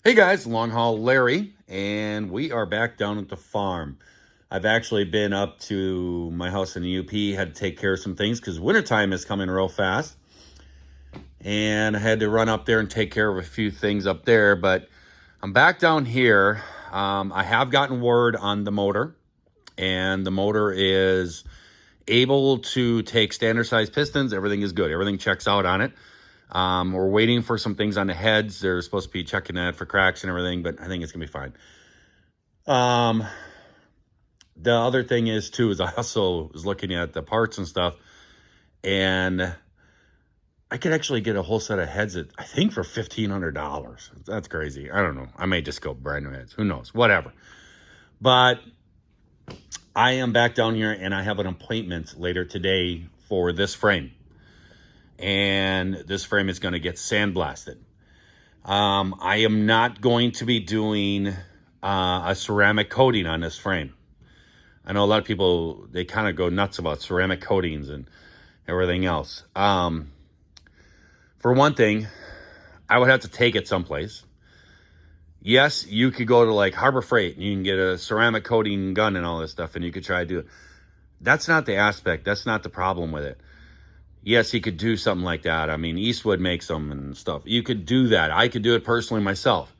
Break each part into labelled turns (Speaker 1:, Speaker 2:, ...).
Speaker 1: Hey guys, Long Haul Larry, and we are back down at the farm. I've actually been up to my house in the UP, had to take care of some things because wintertime is coming real fast. And I had to run up there and take care of a few things up there, but I'm back down here. I have gotten word on the motor, and the motor is able to take standard size pistons. Everything is good. Everything checks out on it. We're waiting for some things on the heads. They're supposed to be checking that for cracks and everything, but I think it's gonna be fine. The other thing is too, is I also was looking at the parts and stuff, and I could actually get a whole set of heads at, I think, for $1,500. That's crazy. I don't know. I may just go brand new heads. Who knows? Whatever. But I am back down here, and I have an appointment later today for this frame. And this frame is going to get sandblasted. I am not going to be doing a ceramic coating on this frame. I know a lot of people, they kind of go nuts about ceramic coatings and everything else. For one thing, I would have to take it someplace. Yes, you could go to like Harbor Freight and you can get a ceramic coating gun and all this stuff, and you could try to do it. That's not the aspect. That's not the problem with it. Yes, you could do something like that. I mean, Eastwood makes them and stuff. You could do that. I could do it personally myself.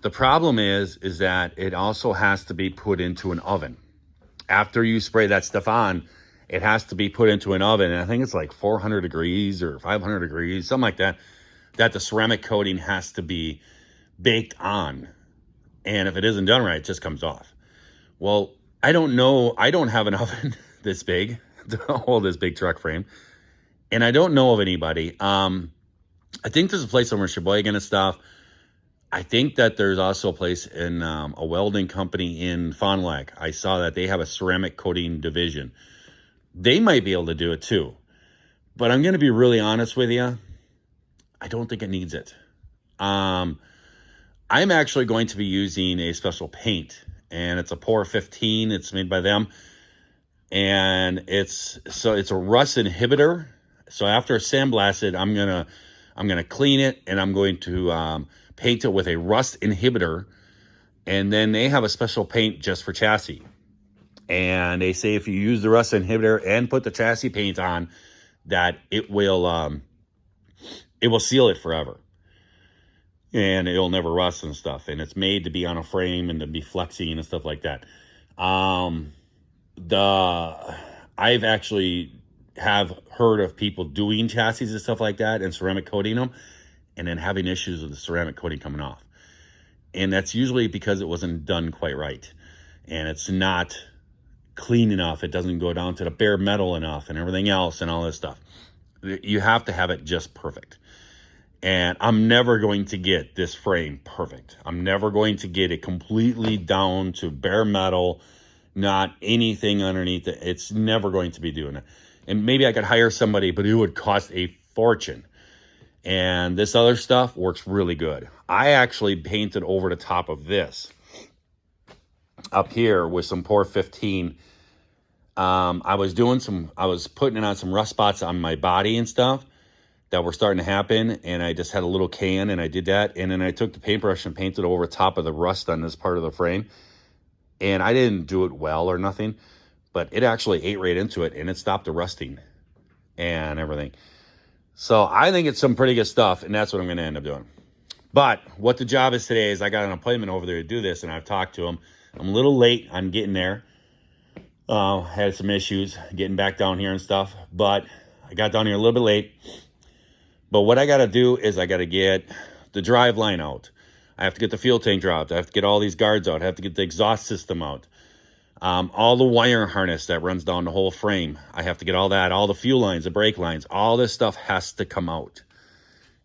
Speaker 1: The problem is that it also has to be put into an oven. After you spray that stuff on, it has to be put into an oven. And I think it's like 400 degrees or 500 degrees, something like that, that the ceramic coating has to be baked on. And if it isn't done right, it just comes off. Well, I don't know. I don't have an oven this big to hold this big truck frame. And I don't know of anybody. I think there's a place over in Sheboygan and stuff. I think that there's also a place in a welding company in Fond du Lac. I saw that they have a ceramic coating division. They might be able to do it too. But I'm going to be really honest with you. I don't think it needs it. I'm actually going to be using a special paint. And it's a Pour 15. It's made by them. And it's a rust inhibitor. So after sandblasted, I'm gonna clean it, and I'm going to paint it with a rust inhibitor. And then they have a special paint just for chassis. And they say if you use the rust inhibitor and put the chassis paint on, that it will seal it forever, and it'll never rust and stuff. And it's made to be on a frame and to be flexing and stuff like that. I've actually have heard of people doing chassis and stuff like that and ceramic coating them, and then having issues with the ceramic coating coming off. And that's usually because it wasn't done quite right, and it's not clean enough. It doesn't go down to the bare metal enough and everything else and all this stuff. You have to have it just perfect. And I'm never going to get this frame perfect. I'm never going to get it completely down to bare metal, not anything underneath it. It's never going to be doing it. And maybe I could hire somebody, but it would cost a fortune. And this other stuff works really good. I actually painted over the top of this up here with some Pour 15. I was putting it on some rust spots on my body and stuff that were starting to happen. And I just had a little can and I did that. And then I took the paintbrush and painted over top of the rust on this part of the frame. And I didn't do it well or nothing, but it actually ate right into it, and it stopped the rusting and everything. So I think it's some pretty good stuff, and that's what I'm going to end up doing. But what the job is today is I got an appointment over there to do this, and I've talked to him. I'm a little late on getting there. Had some issues getting back down here and stuff, but I got down here a little bit late. But what I got to do is I got to get the drive line out. I have to get the fuel tank out. I have to get all these guards out. I have to get the exhaust system out. All the wire harness that runs down the whole frame. I have to get all that, all the fuel lines, the brake lines, all this stuff has to come out.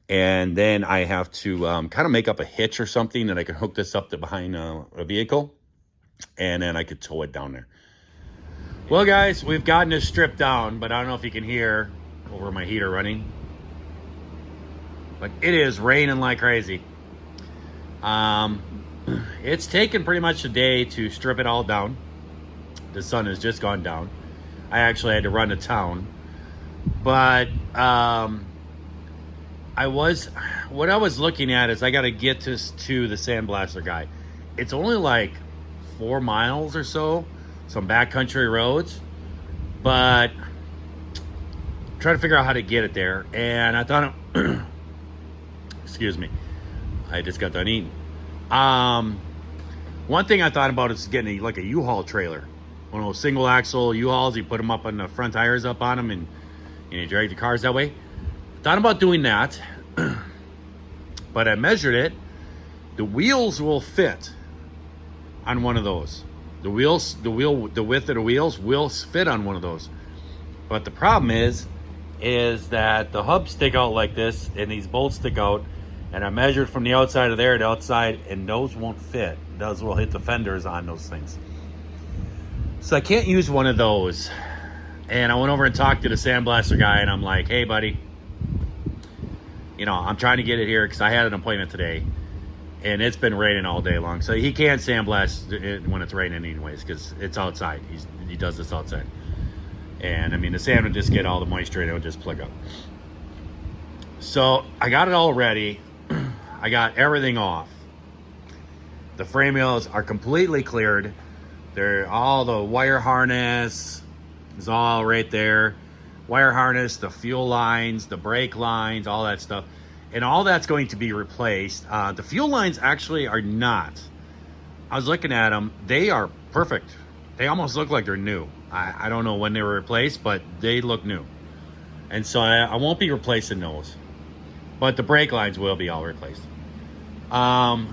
Speaker 1: And then I have to kind of make up a hitch or something that I can hook this up to behind a vehicle. And then I could tow it down there. Well, guys, we've gotten this stripped down, but I don't know if you can hear over my heater running. But it is raining like crazy. It's taken pretty much a day to strip it all down. The sun has just gone down. I actually had to run to town, but I what I was looking at is I got to get this to the Sandblaster guy. It's only like 4 miles or so, some backcountry roads, but try to figure out how to get it there. And I thought, excuse me, I just got done eating. One thing I thought about is getting like a U-Haul trailer, one of those single axle U-Hauls. You put them up on the front tires up on them, and you drag the cars that way. Thought about doing that, but I measured it. The wheels will fit on one of those. The width of the wheels will fit on one of those. But the problem is that the hubs stick out like this, and these bolts stick out. And I measured from the outside of there to outside, and those won't fit. Those will hit the fenders on those things. So I can't use one of those. And I went over and talked to the Sandblaster guy, and I'm like, hey, buddy, I'm trying to get it here because I had an appointment today, and it's been raining all day long. So he can't sandblast it when it's raining anyways because it's outside. He does this outside. And, I mean, the sand would just get all the moisture and it would just plug up. So I got it all ready. I got everything off. The frame rails are completely cleared. All the wire harness is all right there. Wire harness, the fuel lines, the brake lines, all that stuff. And all that's going to be replaced. The fuel lines actually are not. I was looking at them. They are perfect. They almost look like they're new. I don't know when they were replaced, but they look new. And so I won't be replacing those. But the brake lines will be all replaced. But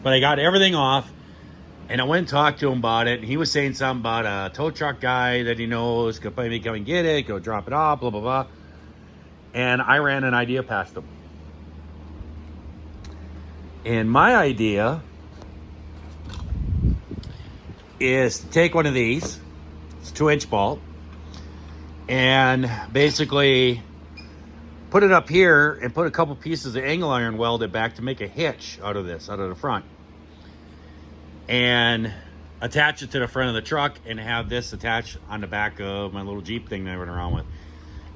Speaker 1: I got everything off. And I went and talked to him about it. And he was saying something about a tow truck guy that he knows could probably come and get it, go drop it off, blah, blah, blah. And I ran an idea past him. And my idea is to take one of these. It's a 2-inch bolt. And basically put it up here and put a couple pieces of angle iron welded back to make a hitch out of this, out of the front. And attach it to the front of the truck and have this attached on the back of my little Jeep thing that I run around with.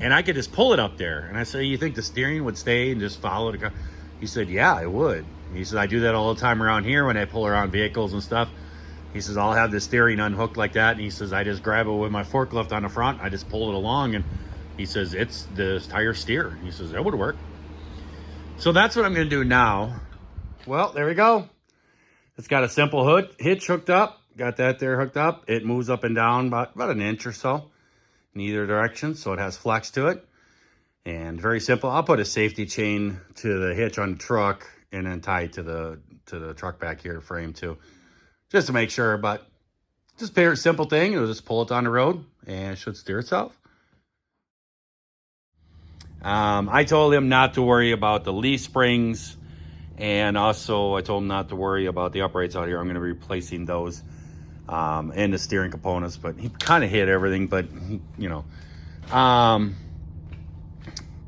Speaker 1: And I could just pull it up there. And I said, you think the steering would stay and just follow the car? He said, yeah, it would. He said, I do that all the time around here when I pull around vehicles and stuff. He says, I'll have the steering unhooked like that. And he says, I just grab it with my forklift on the front. I just pull it along. And he says, it's the tire steer. He says, that would work. So that's what I'm going to do now. Well, there we go. It's got a simple hitch hooked up. Got that there hooked up. It moves up and down about an inch or so in either direction. So it has flex to it. And very simple. I'll put a safety chain to the hitch on the truck and then tie it to the truck back here frame too. Just to make sure, but just a very simple thing. It'll just pull it down the road and it should steer itself. I told him not to worry about the leaf springs. And also, I told him not to worry about the uprights out here. I'm going to be replacing those and the steering components. But he kind of hit everything, but,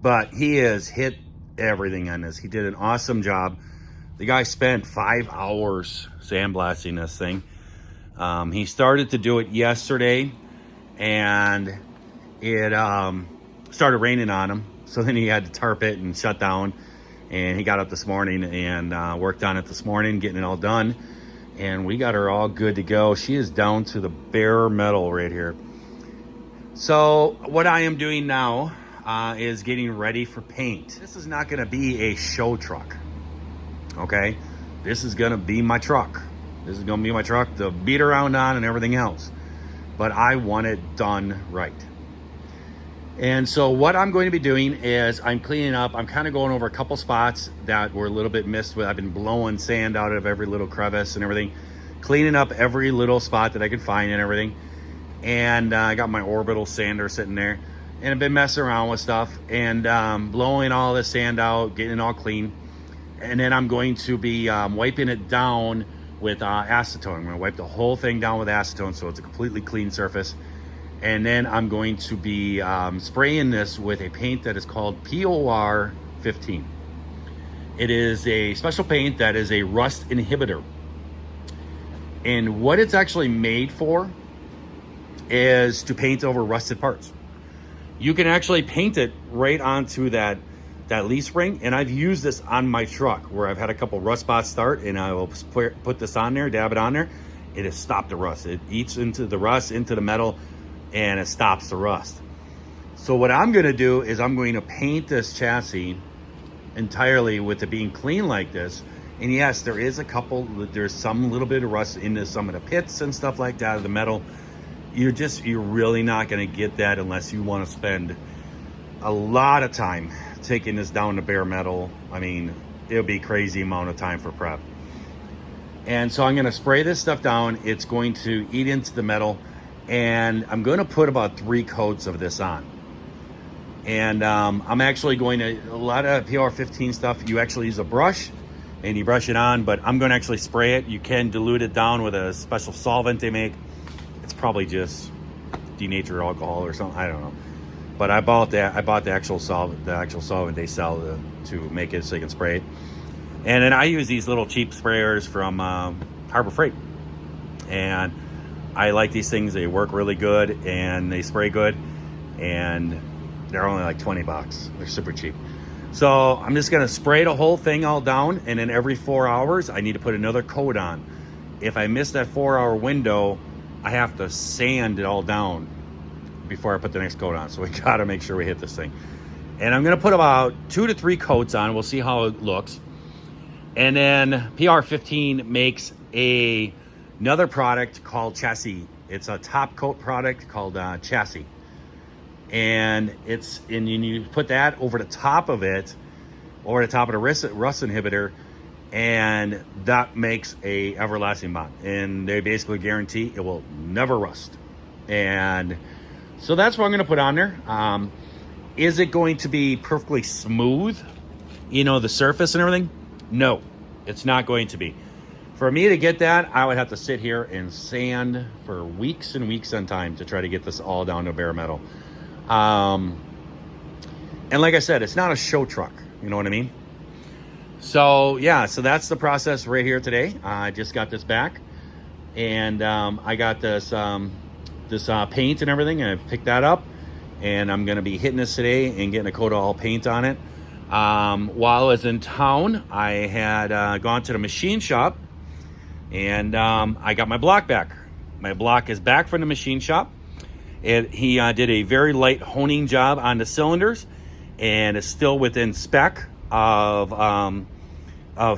Speaker 1: but he has hit everything on this. He did an awesome job. The guy spent 5 hours sandblasting this thing. He started to do it yesterday, and it started raining on him. So then he had to tarp it and shut down. And he got up this morning and worked on it this morning, getting it all done. And we got her all good to go. She is down to the bare metal right here. So what I am doing now is getting ready for paint. This is not going to be a show truck, okay? This is going to be my truck. This is going to be my truck to beat around on and everything else. But I want it done right. And so what I'm going to be doing is I'm cleaning up. I'm kind of going over a couple spots that were a little bit missed with. I've been blowing sand out of every little crevice and everything, cleaning up every little spot that I could find and everything. And I got my orbital sander sitting there, and I've been messing around with stuff and blowing all this sand out, getting it all clean. And then I'm going to be wiping it down with acetone. I'm going to wipe the whole thing down with acetone so it's a completely clean surface. And then I'm going to be spraying this with a paint that is called POR 15. It is a special paint that is a rust inhibitor. And what it's actually made for is to paint over rusted parts. You can actually paint it right onto that that leaf spring, and I've used this on my truck where I've had a couple rust spots start, and I will put this on there, dab it on there. It has stopped the rust. It eats into the rust, into the metal, and it stops the rust. So what I'm going to do is I'm going to paint this chassis entirely with it being clean like this. And yes, there's some little bit of rust into some of the pits and stuff like that of the metal. You're really not going to get that unless you want to spend a lot of time taking this down to bare metal. I mean, it'll be crazy amount of time for prep. And so I'm going to spray this stuff down. It's going to eat into the metal, and I'm going to put about 3 coats of this on. And I'm actually going to, a lot of PR15 stuff, you actually use a brush and you brush it on, but I'm going to actually spray it. You can dilute it down with a special solvent they make. It's probably just denatured alcohol or something, I don't know. But I bought the actual solvent they sell to make it so you can spray it. And then I use these little cheap sprayers from Harbor Freight. And I like these things. They work really good and they spray good. And they're only like 20 bucks. They're super cheap. So I'm just going to spray the whole thing all down. And then every 4 hours, I need to put another coat on. If I miss that 4-hour window, I have to sand it all down before I put the next coat on. So we got to make sure we hit this thing. And I'm going to put about 2 to 3 coats on. We'll see how it looks. And then PR15 makes another product called Chassis. It's a top coat product called Chassis. And you put that over the top of it, or the top of the rust inhibitor, and that makes a everlasting bond. And they basically guarantee it will never rust. And so that's what I'm going to put on there. Is it going to be perfectly smooth, the surface and everything? No, it's not going to be. For me to get that, I would have to sit here and sand for weeks and weeks on time to try to get this all down to bare metal. And like I said, it's not a show truck, you know what I mean? So yeah, so that's the process right here today. I just got this back, and I got this paint and everything, and I picked that up, and I'm gonna be hitting this today and getting a coat of all paint on it. While I was in town, I had gone to the machine shop, and I got my block back. My block is back from the machine shop. He did a very light honing job on the cylinders, and it's still within spec of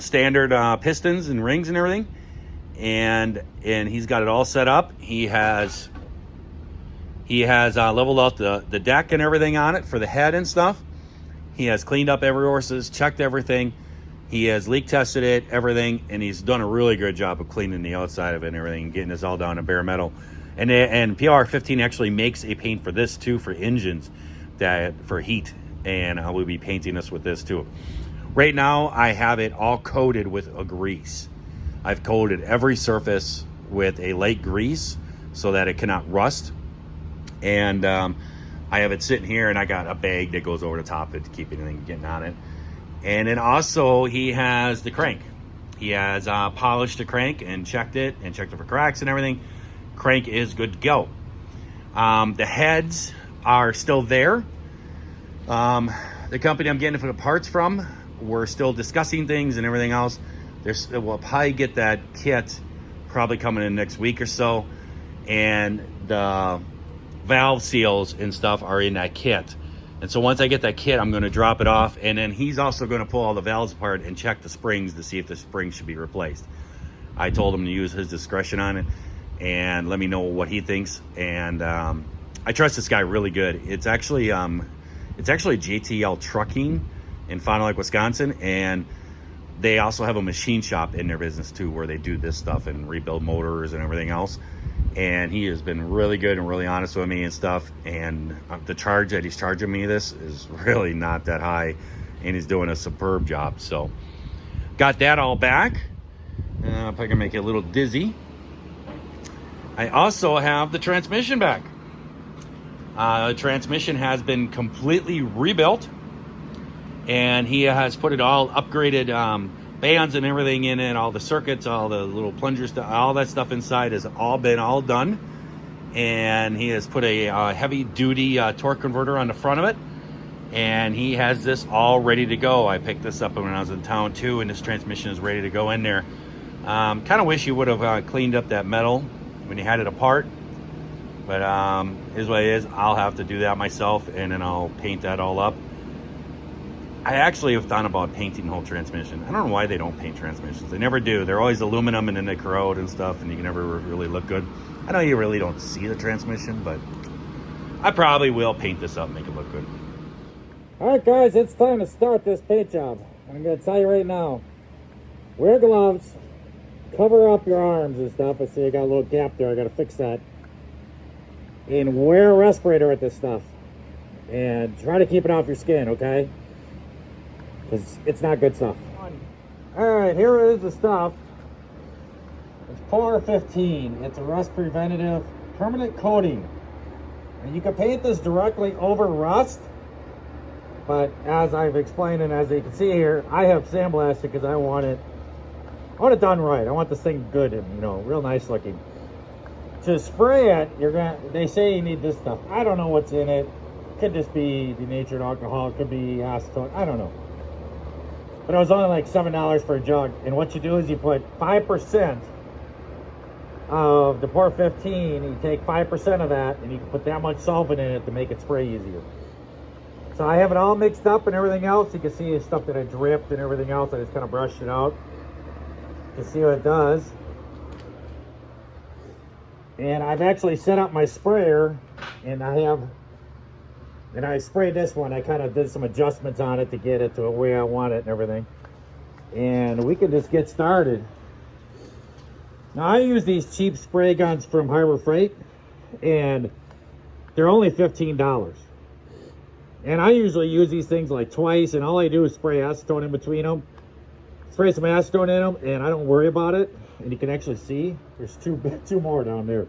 Speaker 1: standard pistons and rings and everything. And he's got it all set up. He has leveled out the deck and everything on it for the head and stuff. He has cleaned up every horses, checked everything. He has leak tested it, everything, and he's done a really good job of cleaning the outside of it and everything, getting this all down to bare metal. And PR15 actually makes a paint for this too, for engines, for heat, and I will be painting this with this too. Right now, I have it all coated with a grease. I've coated every surface with a light grease so that it cannot rust. And I have it sitting here, and I got a bag that goes over the top of it to keep anything getting on it. And then also, he has the crank. He has polished the crank and checked it for cracks and everything. Crank is good to go. The heads are still there. The company I'm getting it for the parts from, we're still discussing things and everything else. We'll probably get that kit probably coming in next week or so. And the valve seals and stuff are in that kit. And so once I get that kit, I'm going to drop it off. And then he's also going to pull all the valves apart and check the springs to see if the springs should be replaced. I told him to use his discretion on it and let me know what he thinks. And I trust this guy really good. It's actually JTL Trucking in Fond du Lac, Wisconsin, and they also have a machine shop in their business too, where they do this stuff and rebuild motors and everything else. And he has been really good and really honest with me and stuff. And the charge that he's charging me this is really not that high, and he's doing a superb job. So got that all back. If I can make it a little dizzy. I also have the transmission back. The transmission has been completely rebuilt, and he has put it all upgraded bands and everything in it, all the circuits, all the little plungers, all that stuff inside has all been done. And he has put a heavy duty torque converter on the front of it, and he has this all ready to go. I picked this up when I was in town too, and this transmission is ready to go in there. Kind of wish you would have cleaned up that metal when you had it apart, but here's what it is. I'll have to do that myself, and then I'll paint that all up. I actually have thought about painting the whole transmission. I don't know why they don't paint transmissions. They never do. They're always aluminum, and then they corrode and stuff, and you can never really look good. I know you really don't see the transmission, but I probably will paint this up and make it look good.
Speaker 2: All right, guys, it's time to start this paint job. I'm going to tell you right now, wear gloves, cover up your arms and stuff. I see I got a little gap there. I got to fix that. And wear a respirator with this stuff. And try to keep it off your skin, okay? Because it's not good stuff. All right, here is the stuff. It's Polar 15. It's a rust preventative permanent coating. And you can paint this directly over rust. But as I've explained, and as you can see here, I have sandblasted because I want it done right. I want this thing good and, you know, real nice looking. To spray it, they say you need this stuff. I don't know what's in it. Could just be denatured alcohol. It could be acetone. I don't know. But it was only like $7 for a jug. And what you do is you put 5% of the Polar 15. You take 5% of that, and you can put that much solvent in it to make it spray easier. So I have it all mixed up and everything else. You can see the stuff that I dripped and everything else. I just kind of brushed it out. You can see what it does. And I've actually set up my sprayer, and I sprayed this one. I kind of did some adjustments on it to get it to the way I want it and everything. And we can just get started. Now I use these cheap spray guns from Harbor Freight, and they're only $15. And I usually use these things like twice, and all I do is spray acetone in between them. Spray some acetone in them, and I don't worry about it. And you can actually see there's two more down there.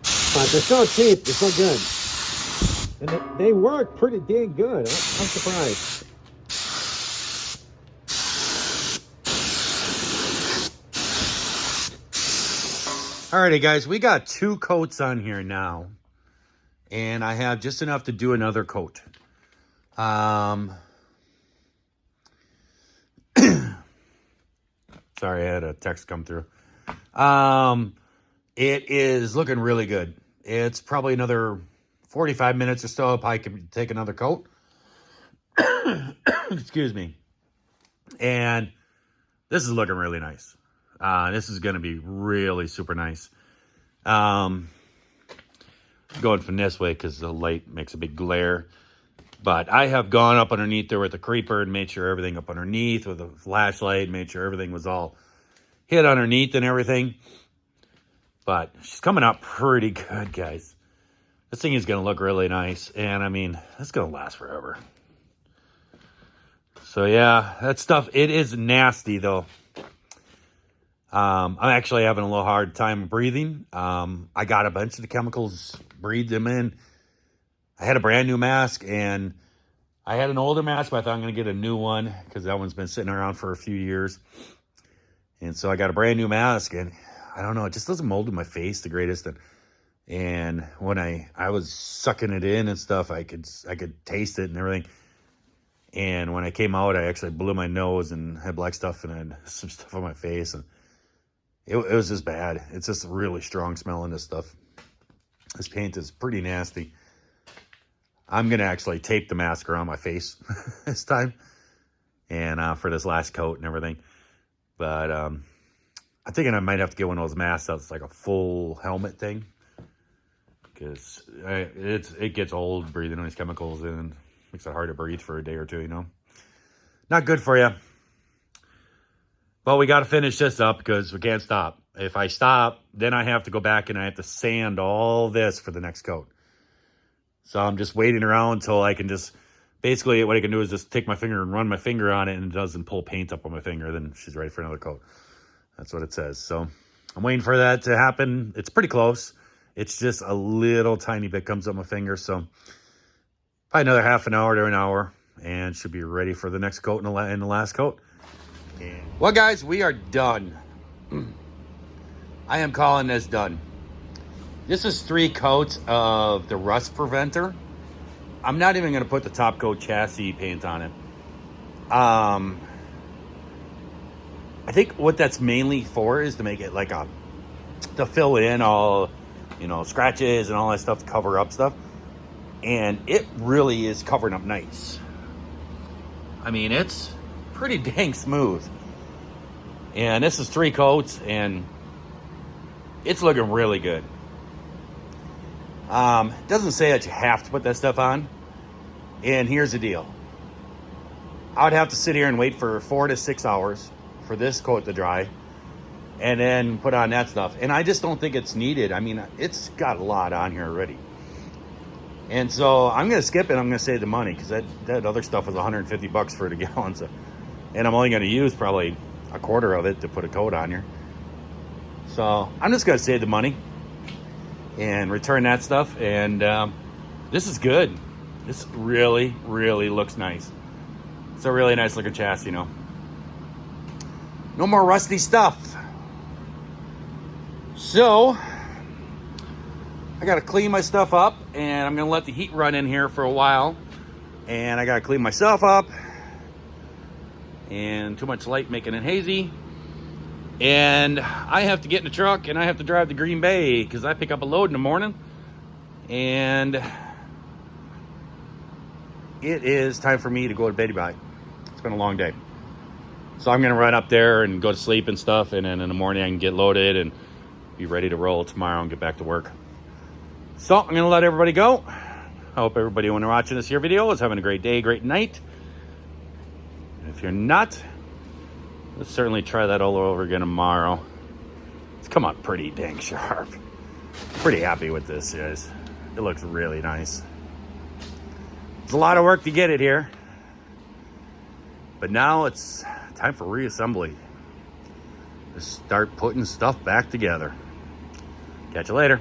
Speaker 2: But they're so cheap, they're so good. And they work pretty dang good. I'm surprised.
Speaker 1: Alrighty, guys, we got 2 coats on here now, and I have just enough to do another coat. Sorry, I had a text come through. It is looking really good. It's probably another 45 minutes or so if I can take another coat. Excuse me. And this is looking really nice. This is going to be really super nice. Going from this way because the light makes a big glare. But I have gone up underneath there with the creeper and made sure everything up underneath with a flashlight, made sure everything was all hit underneath and everything. But she's coming out pretty good, guys. This thing is going to look really nice. And, I mean, it's going to last forever. So, yeah, that stuff, it is nasty, though. I'm actually having a little hard time breathing. I got a bunch of the chemicals, breathed them in. I had a brand new mask, and I had an older mask, but I thought I'm going to get a new one because that one's been sitting around for a few years. And so I got a brand new mask, and I don't know, it just doesn't mold in my face the greatest. And when I was sucking it in and stuff, I could taste it and everything. And when I came out, I actually blew my nose and had black stuff and had some stuff on my face. And it was just bad. It's just a really strong smell in this stuff. This paint is pretty nasty. I'm going to actually tape the mask around my face this time. And for this last coat and everything. But I'm thinking I might have to get one of those masks that's like a full helmet thing. Because it gets old breathing these chemicals and makes it hard to breathe for a day or two, you know. Not good for you. But we got to finish this up because we can't stop. If I stop, then I have to go back and I have to sand all this for the next coat. So I'm just waiting around until I can just, basically what I can do is just take my finger and run my finger on it and it doesn't pull paint up on my finger. Then she's ready for another coat. That's what it says. So I'm waiting for that to happen. It's pretty close. It's just a little tiny bit comes up my finger. So probably another half an hour to an hour and should be ready for the next coat and the last coat. And well, guys, we are done. I am calling this done. This is 3 coats of the rust preventer. I'm not even going to put the top coat chassis paint on it. I think what that's mainly for is to make it like to fill in all, scratches and all that stuff, to cover up stuff. And it really is covering up nice. I mean, it's pretty dang smooth. And this is 3 coats, and it's looking really good. It doesn't say that you have to put that stuff on. And here's the deal. I would have to sit here and wait for 4 to 6 hours for this coat to dry, and then put on that stuff. And I just don't think it's needed. I mean, it's got a lot on here already. And so I'm going to skip it. I'm going to save the money, because that other stuff was $150 for the gallon. So, and I'm only going to use probably a quarter of it to put a coat on here. So I'm just going to save the money and return that stuff. And this is good. This really, really looks nice. It's a really nice looking chassis, No more rusty stuff. So I got to clean my stuff up, and I'm going to let the heat run in here for a while. And I got to clean myself up. And too much light making it hazy. And I have to get in the truck, and I have to drive to Green Bay, because I pick up a load in the morning. And it is time for me to go to bed. It's been a long day. So I'm going to run up there and go to sleep and stuff. And then in the morning I can get loaded and be ready to roll tomorrow and get back to work. So I'm going to let everybody go. I hope everybody, when they're watching this here video, is having a great day, great night. If you're not, let's certainly try that all over again tomorrow. It's come out pretty dang sharp. Pretty happy with this, guys. It looks really nice. It's a lot of work to get it here. But now it's time for reassembly. Just start putting stuff back together. Catch you later.